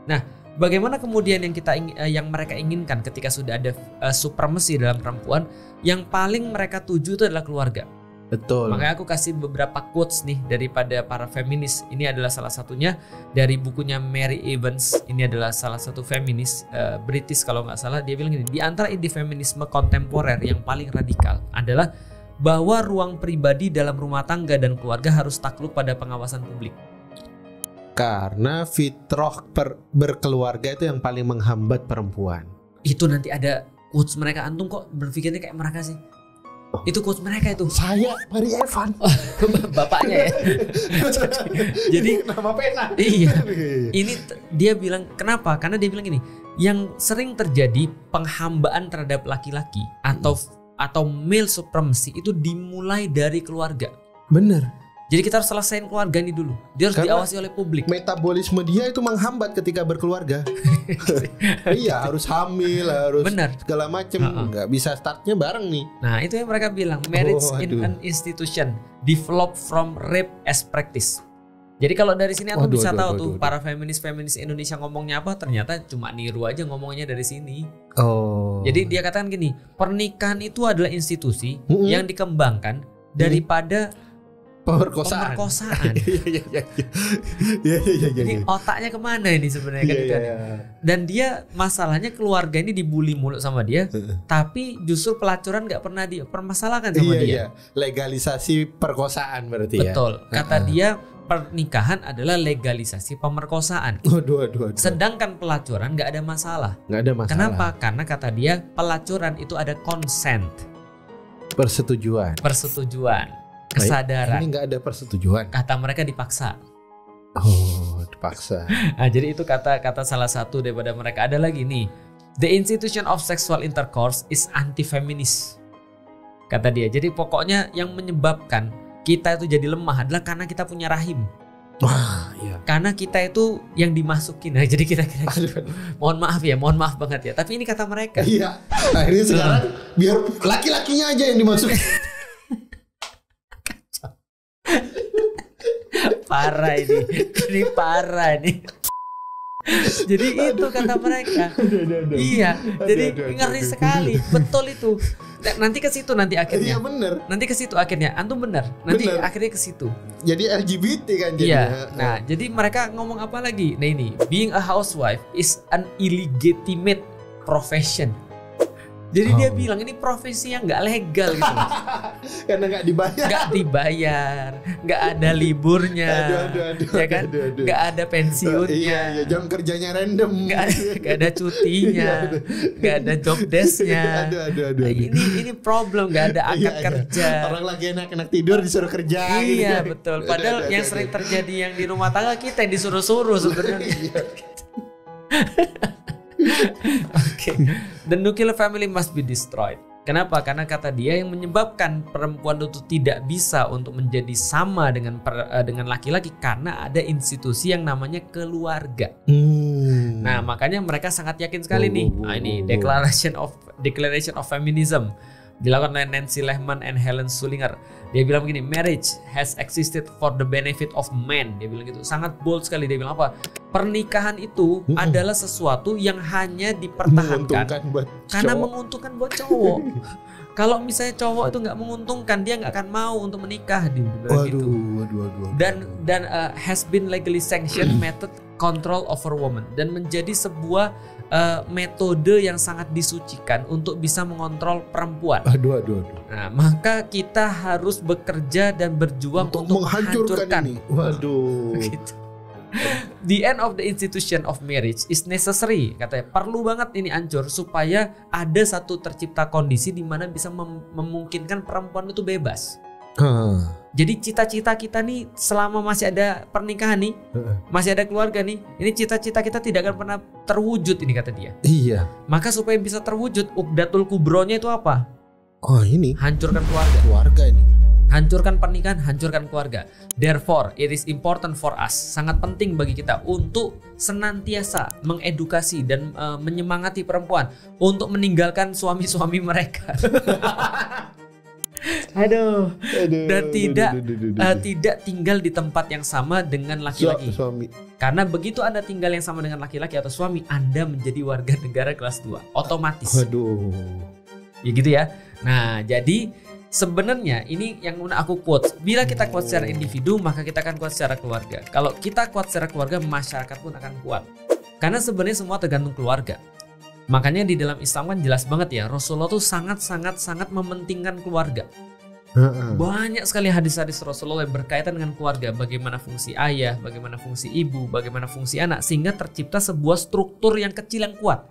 Nah, bagaimana kemudian yang mereka inginkan ketika sudah ada supremasi dalam perempuan, yang paling mereka tuju itu adalah keluarga. Betul. Makanya aku kasih beberapa quotes nih daripada para feminis. Ini adalah salah satunya dari bukunya Mary Evans. Ini adalah salah satu feminis British kalau nggak salah. Dia bilang gini, di antara ide feminisme kontemporer yang paling radikal adalah bahwa ruang pribadi dalam rumah tangga dan keluarga harus takluk pada pengawasan publik. Karena fitrah berkeluarga itu yang paling menghambat perempuan. Itu nanti ada quotes mereka. Antum kok berpikirnya kayak mereka sih? Itu quotes mereka itu. Saya Mary Evan. Bapaknya ya. Jadi nama pena. Iya. Ini dia bilang kenapa? Karena dia bilang gini, yang sering terjadi penghambaan terhadap laki-laki atau male supremacy itu dimulai dari keluarga. Bener. Jadi kita harus selesaiin keluarga ini dulu. Dia harus diawasi oleh publik. Metabolisme dia itu menghambat ketika berkeluarga. Iya, harus hamil, harus segala macem. Nggak bisa startnya bareng nih. Nah, itu yang mereka bilang, marriage in an institution develop from rape as practice. Jadi kalau dari sini aku bisa tahu tuh para feminis Indonesia ngomongnya apa, ternyata cuma niru aja ngomongnya dari sini. Jadi dia katakan gini, pernikahan itu adalah institusi yang dikembangkan daripada pemerkosaan. Jadi otaknya kemana ini sebenarnya kan? Dan dia masalahnya keluarga ini dibully mulu sama dia, tapi justru pelacuran nggak pernah dipermasalahkan sama dia. Legalisasi perkosaan berarti. Betul. Kata dia pernikahan adalah legalisasi pemerkosaan. Sedangkan pelacuran nggak ada masalah. Kenapa? Karena kata dia pelacuran itu ada consent. Persetujuan. Kesadaran. Ini nggak ada persetujuan. Kata mereka dipaksa. Dipaksa. Nah, jadi itu kata salah satu daripada mereka. Ada lagi nih, the institution of sexual intercourse is anti-feminist. Kata dia. Jadi pokoknya yang menyebabkan kita itu jadi lemah adalah karena kita punya rahim. Iya. Karena kita itu yang dimasukin. Nah, jadi kita mohon maaf banget ya. Tapi ini kata mereka. Iya. Akhirnya sekarang biar laki-lakinya aja yang dimasukin. Parah ini parah ini. Jadi itu kata mereka. Iya, jadi ngeri sekali. Betul itu. Nanti ke situ nanti akhirnya. Iya bener. Nanti ke situ akhirnya. Antum bener. Nanti akhirnya ke situ. Jadi LGBT kan jadinya. Iya. Nah, jadi mereka ngomong apa lagi? Nah ini, being a housewife is an illegitimate profession. Jadi dia bilang ini profesi yang nggak legal gitu. Karena nggak dibayar, nggak ada liburnya, ya kan? Nggak ada pensiunnya, iya, jam kerjanya random, nggak ada cutinya, nggak ada job desknya. Ini problem, nggak ada akad kerja. Orang lagi enak-enak tidur disuruh kerja. Iya betul. Padahal yang sering terjadi yang di rumah tangga kita yang disuruh-suruh sebenarnya. Oke. The nuclear family must be destroyed. Kenapa? Karena kata dia yang menyebabkan perempuan itu tidak bisa untuk menjadi sama dengan laki-laki karena ada institusi yang namanya keluarga. Nah, makanya mereka sangat yakin sekali nih. Nah, ini Declaration of Feminism dilakukan oleh Nancy Lehman and Helen Sullinger. Dia bilang begini, marriage has existed for the benefit of men. Dia bilang gitu, sangat bold sekali. Dia bilang apa? Pernikahan itu adalah sesuatu yang hanya dipertahankan karena menguntungkan buat cowok. Kalau misalnya cowok itu nggak menguntungkan, dia nggak akan mau untuk menikah. Dia bilang gitu. Dan has been legally sanctioned method control over woman, dan menjadi sebuah metode yang sangat disucikan untuk bisa mengontrol perempuan. Nah, maka kita harus bekerja dan berjuang untuk menghancurkan ini. Gitu. The end of the institution of marriage is necessary. Katanya perlu banget ini hancur supaya ada satu tercipta kondisi di mana bisa memungkinkan perempuan itu bebas. Jadi cita-cita kita nih selama masih ada pernikahan nih, masih ada keluarga nih, ini cita-cita kita tidak akan pernah terwujud ini kata dia. Iya. Maka supaya bisa terwujud, Uqdatul Kubronya itu apa? Ini hancurkan keluarga. Keluarga ini. Hancurkan pernikahan, hancurkan keluarga. Therefore, it is important for us, sangat penting bagi kita untuk senantiasa mengedukasi dan menyemangati perempuan untuk meninggalkan suami-suami mereka. Dan tidak tinggal di tempat yang sama dengan laki-laki. Karena begitu Anda tinggal yang sama dengan laki-laki atau suami, Anda menjadi warga negara kelas 2 otomatis. Waduh. Ya gitu ya. Nah, jadi sebenarnya ini yang aku quote. Bila kita kuat secara individu, maka kita akan kuat secara keluarga. Kalau kita kuat secara keluarga, masyarakat pun akan kuat. Karena sebenarnya semua tergantung keluarga. Makanya di dalam Islam kan jelas banget ya, Rasulullah tuh sangat mementingkan keluarga. Banyak sekali hadis-hadis Rasulullah yang berkaitan dengan keluarga, bagaimana fungsi ayah, bagaimana fungsi ibu, bagaimana fungsi anak, sehingga tercipta sebuah struktur yang kecil yang kuat.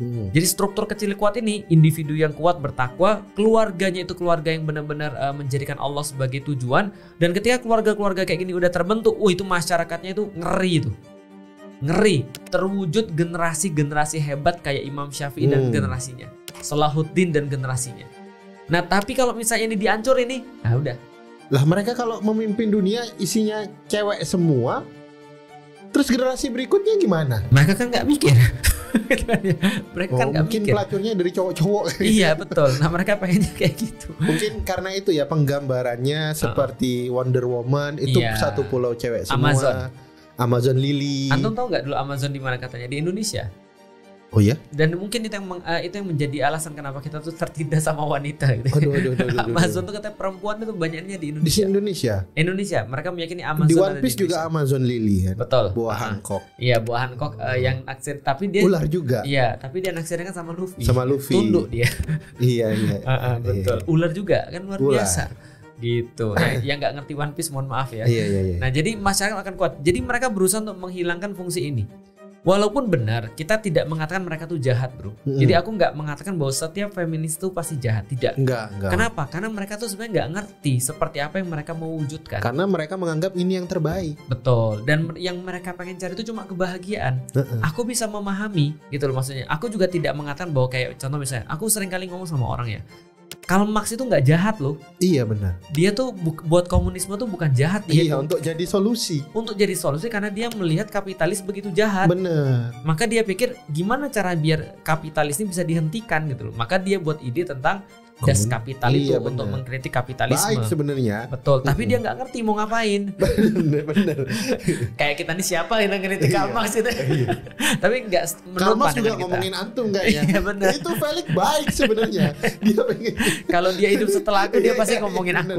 Jadi struktur kecil yang kuat ini, individu yang kuat bertakwa, keluarganya itu keluarga yang benar-benar menjadikan Allah sebagai tujuan, dan ketika keluarga-keluarga kayak gini udah terbentuk, itu masyarakatnya itu ngeri, terwujud generasi-generasi hebat kayak Imam Syafi'i dan generasinya, Salahuddin dan generasinya. Nah, tapi kalau misalnya ini dihancur ini, nah udah. Lah mereka kalau memimpin dunia isinya cewek semua, terus generasi berikutnya gimana? Mereka kan nggak mikir. Mereka kan nggak mungkin mikir. Pelacurnya dari cowok-cowok. Iya betul. Nah mereka pengennya kayak gitu. Mungkin karena itu ya penggambarannya seperti Wonder Woman itu satu pulau cewek semua. Amazon Lily. Antum tahu nggak dulu Amazon di mana katanya? Di Indonesia. Oh ya? Dan mungkin itu yang menjadi alasan kenapa kita tuh tertindas sama wanita gitu. Aduh, Amazon tuh katanya perempuan itu banyaknya di Indonesia. Di Indonesia, mereka meyakini Amazon di One Piece juga Amazon Lily kan. Betul. Buah Hancock. Iya, buah Hancock yang naksir, tapi dia ular juga. Iya, tapi dia naksirnya kan sama Luffy. Tunduk dia. Iya. Betul. Ular juga kan luar biasa. Gitu. Yang nggak ngerti One Piece mohon maaf ya. Iya. Nah, jadi masyarakat akan kuat. Jadi mereka berusaha untuk menghilangkan fungsi ini. Walaupun benar, kita tidak mengatakan mereka tuh jahat, bro. Jadi aku nggak mengatakan bahwa setiap feminis itu pasti jahat, tidak. Enggak. Kenapa? Karena mereka tuh sebenarnya nggak ngerti seperti apa yang mereka mau wujudkan. Karena mereka menganggap ini yang terbaik. Betul. Dan yang mereka pengen cari itu cuma kebahagiaan. Aku bisa memahami, gitu loh maksudnya. Aku juga tidak mengatakan bahwa kayak contoh misalnya, aku sering kali ngomong sama orang ya. Karl Marx itu nggak jahat loh. Iya benar. Dia tuh buat komunisme tuh bukan jahat. Dia untuk jadi solusi. Untuk jadi solusi karena dia melihat kapitalis begitu jahat. Benar. Maka dia pikir gimana cara biar kapitalis ini bisa dihentikan gitu loh. Maka dia buat ide tentang das kapital itu untuk mengkritik kapitalisme. Baik sebenarnya. Betul. Tapi dia nggak ngerti mau ngapain. Benar. Kayak kita nih siapa yang ngeritik Karl Marx itu. Tapi nggak Karl Marx juga ngomongin antum kayaknya. Iya benar. Itu Felix baik sebenarnya. Dia pengen. Kalau dia hidup setelah aku dia pasti ngomongin aku.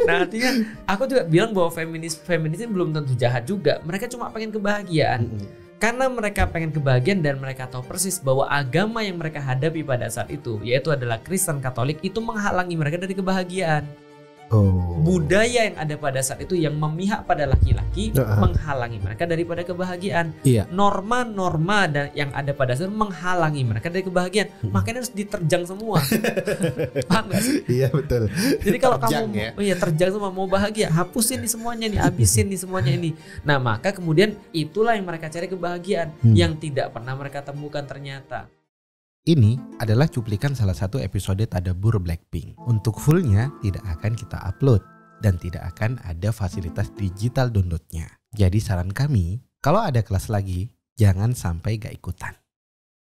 Nah artinya aku juga bilang bahwa feminis ini belum tentu jahat juga. Mereka cuma pengen kebahagiaan. Karena mereka pengen kebahagiaan dan mereka tahu persis bahwa agama yang mereka hadapi pada saat itu, yaitu adalah Kristen Katolik, itu menghalangi mereka dari kebahagiaan. Budaya yang ada pada saat itu yang memihak pada laki-laki menghalangi mereka daripada kebahagiaan. Norma-norma yang ada pada saat itu menghalangi mereka dari kebahagiaan. Makanya harus diterjang semua. Paham gak sih? Iya betul. Jadi kalau kamu terjang semua mau bahagia, hapusin di semuanya nih, habisin di semuanya ini. Nah maka kemudian itulah yang mereka cari kebahagiaan yang tidak pernah mereka temukan ternyata. Ini adalah cuplikan salah satu episode Tadabbur Blackpink. Untuk fullnya tidak akan kita upload dan tidak akan ada fasilitas digital downloadnya. Jadi saran kami, kalau ada kelas lagi, jangan sampai gak ikutan.